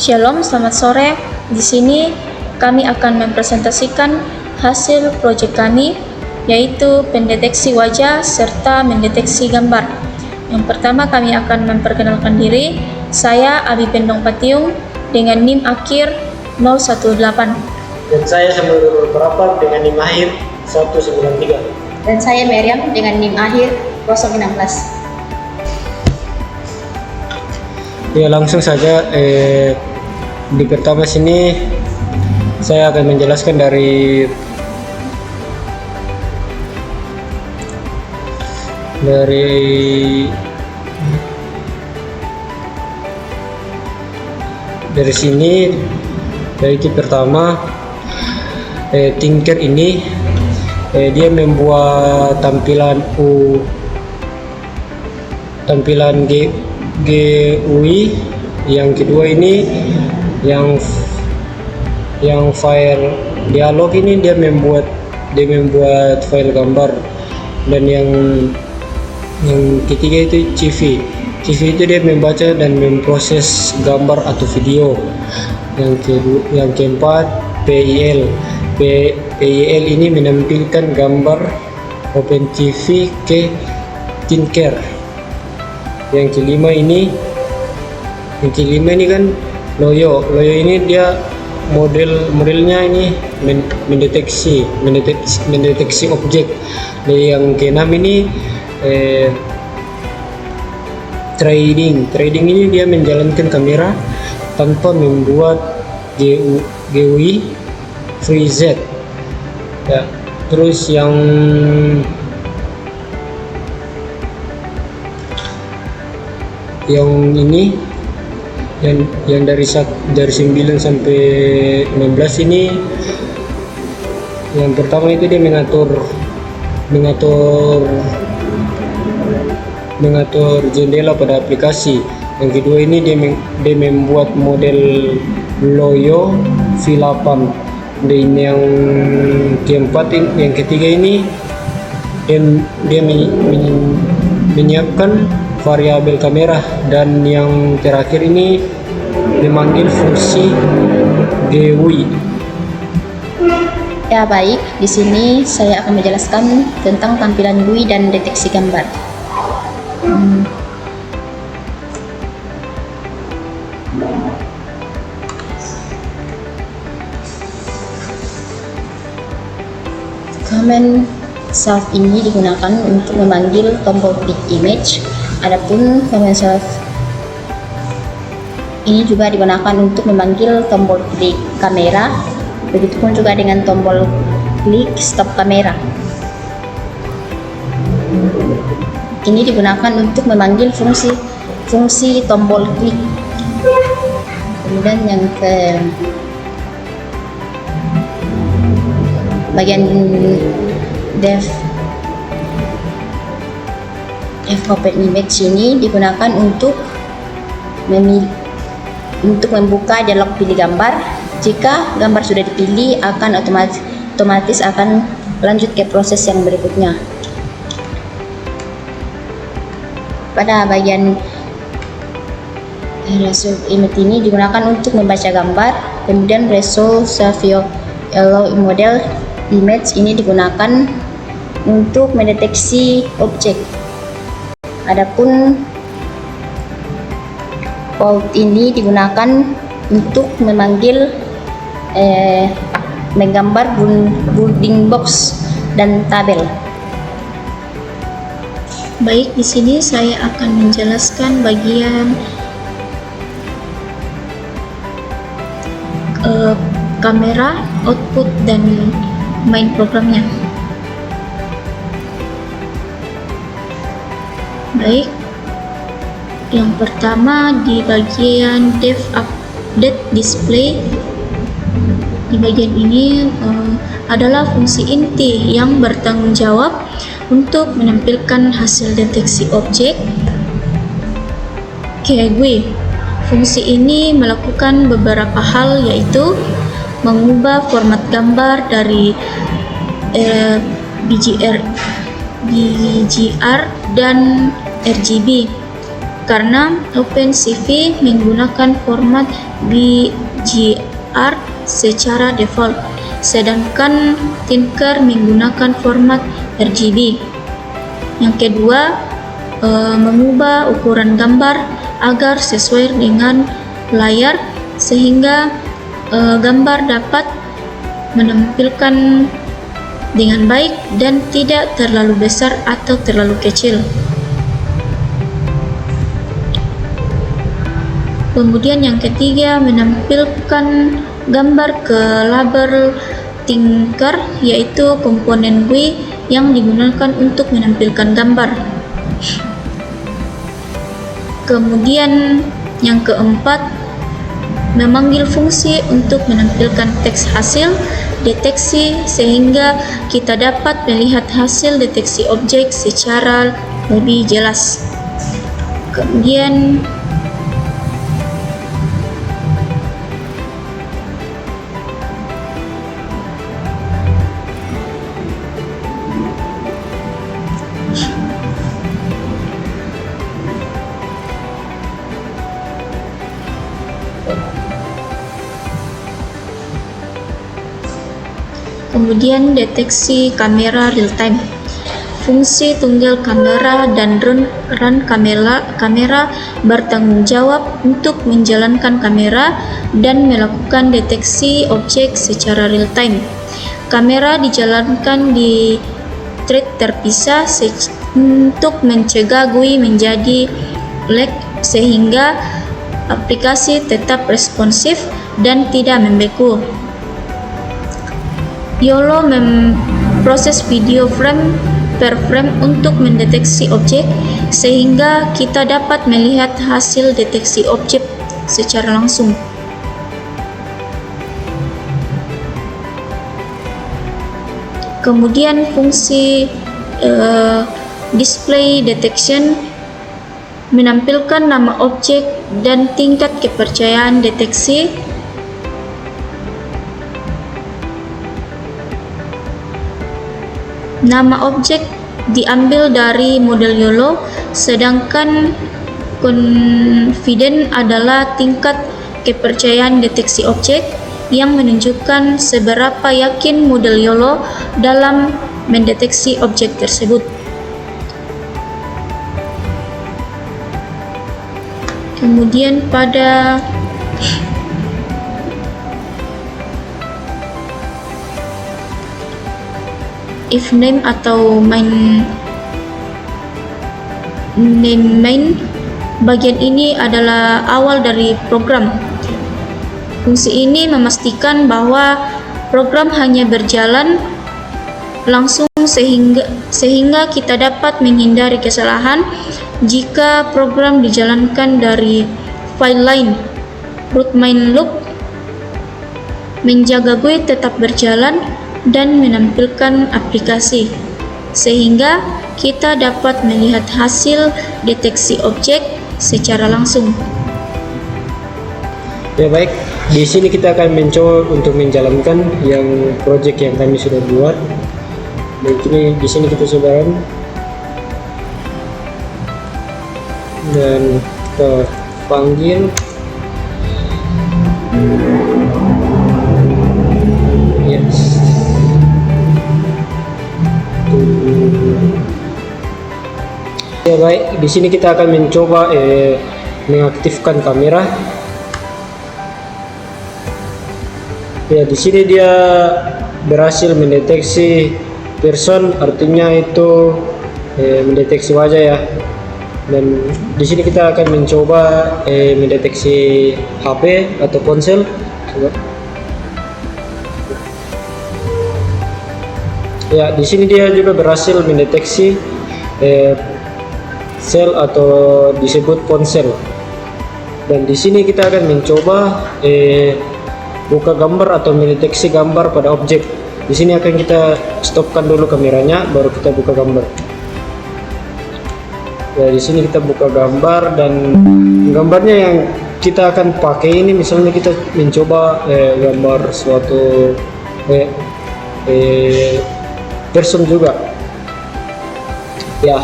Shalom, selamat sore. Di sini kami akan mempresentasikan hasil proyek kami, yaitu pendeteksi wajah serta mendeteksi gambar. Yang pertama kami akan memperkenalkan diri. Saya Abi Pendong Patiung dengan NIM akhir 018. Dan saya Samuel Perapat dengan NIM akhir 193. Dan saya Meriam dengan NIM akhir 016. Ya, langsung saja di pertama sini saya akan menjelaskan dari sini. Dari pertama Tinker ini dia membuat tampilan GUI. Yang kedua ini yang file dialog ini dia membuat file gambar. Dan yang ketiga itu CV itu dia membaca dan memproses gambar atau video. Yang keempat PIL ini menampilkan gambar OpenCV ke Tinker. Yang kelima ini kan Loyo ini dia modelnya ini mendeteksi objek. Dan yang keenam ini trading ini dia menjalankan kamera tanpa membuat GUI FreeZ. Ya, terus yang ini yang dari 9 sampai 16 ini, yang pertama itu dia mengatur jendela pada aplikasi. Yang kedua ini dia membuat model Loyo V8. Dan yang keempat yang ketiga ini dia menyiapkan variabel kamera. Dan yang terakhir ini memanggil fungsi GUI. Ya baik, di sini saya akan menjelaskan tentang tampilan GUI dan deteksi gambar. Command self ini digunakan untuk memanggil tombol klik image. Adapun command self ini juga digunakan untuk memanggil tombol klik kamera. Begitupun juga dengan tombol klik stop kamera. Ini digunakan untuk memanggil fungsi tombol klik. Kemudian yang ke bagian dev open image ini digunakan untuk membuka dialog pilih gambar. Jika gambar sudah dipilih, akan otomatis akan lanjut ke proses yang berikutnya. Pada bagian resolve image ini digunakan untuk membaca gambar. Kemudian resolve savio allow model image ini digunakan untuk mendeteksi objek. Adapun Vault ini digunakan untuk memanggil menggambar bounding box dan tabel. Baik, di sini saya akan menjelaskan bagian kamera, output, dan main programnya. Baik, yang pertama di bagian dev update display. Di bagian ini adalah fungsi inti yang bertanggung jawab untuk menampilkan hasil deteksi objek GUI. Fungsi ini melakukan beberapa hal, yaitu mengubah format gambar dari BGR dan RGB. karena OpenCV menggunakan format BGR secara default, sedangkan Tinker menggunakan format RGB. Yang kedua, mengubah ukuran gambar agar sesuai dengan layar sehingga gambar dapat menampilkan dengan baik dan tidak terlalu besar atau terlalu kecil. Kemudian yang ketiga, menampilkan gambar ke label Tinker, yaitu komponen GUI yang digunakan untuk menampilkan gambar. Kemudian yang keempat, memanggil fungsi untuk menampilkan teks hasil deteksi sehingga kita dapat melihat hasil deteksi objek secara lebih jelas. Kemudian deteksi kamera real time. Fungsi tunggal kamera dan run kamera bertanggung jawab untuk menjalankan kamera dan melakukan deteksi objek secara real time. Kamera dijalankan di thread terpisah untuk mencegah GUI menjadi lag sehingga aplikasi tetap responsif dan tidak membeku. YOLO memproses video frame per frame untuk mendeteksi objek sehingga kita dapat melihat hasil deteksi objek secara langsung. Kemudian fungsi display detection menampilkan nama objek dan tingkat kepercayaan deteksi. Nama objek diambil dari model YOLO, sedangkan confident adalah tingkat kepercayaan deteksi objek yang menunjukkan seberapa yakin model YOLO dalam mendeteksi objek tersebut. Kemudian pada if name atau main bagian ini adalah awal dari program. Fungsi ini memastikan bahwa program hanya berjalan langsung sehingga kita dapat menghindari kesalahan jika program dijalankan dari file lain. Root main loop menjaga GUI tetap berjalan dan menampilkan aplikasi sehingga kita dapat melihat hasil deteksi objek secara langsung. Ya baik, di sini kita akan mencoba untuk menjalankan yang project yang kami sudah buat. Baik, ini di sini kita coba dan kita panggil yes. Ya baik, di sini kita akan mencoba mengaktifkan kamera. Ya, di sini dia berhasil mendeteksi person, artinya itu mendeteksi wajah ya. Dan di sini kita akan mencoba mendeteksi HP atau ponsel. Coba. Ya, di sini dia juga berhasil mendeteksi sel atau disebut ponsel. Dan di sini kita akan mencoba buka gambar atau mendeteksi gambar pada objek. Di sini akan kita stopkan dulu kameranya, baru kita buka gambar. Ya, di sini kita buka gambar dan gambarnya yang kita akan pakai ini, misalnya kita mencoba gambar suatu person juga. Ya,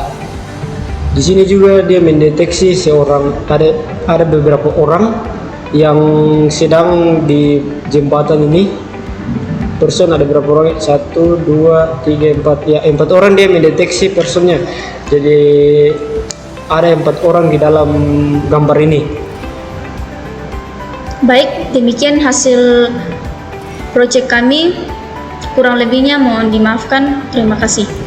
Di sini juga dia mendeteksi ada beberapa orang yang sedang di jembatan ini. Person ada berapa orang? 1, 2, 3, 4. Ya, 4 orang dia mendeteksi personnya. Jadi ada 4 orang di dalam gambar ini. Baik, demikian hasil proyek kami. Kurang lebihnya mohon dimaafkan. Terima kasih.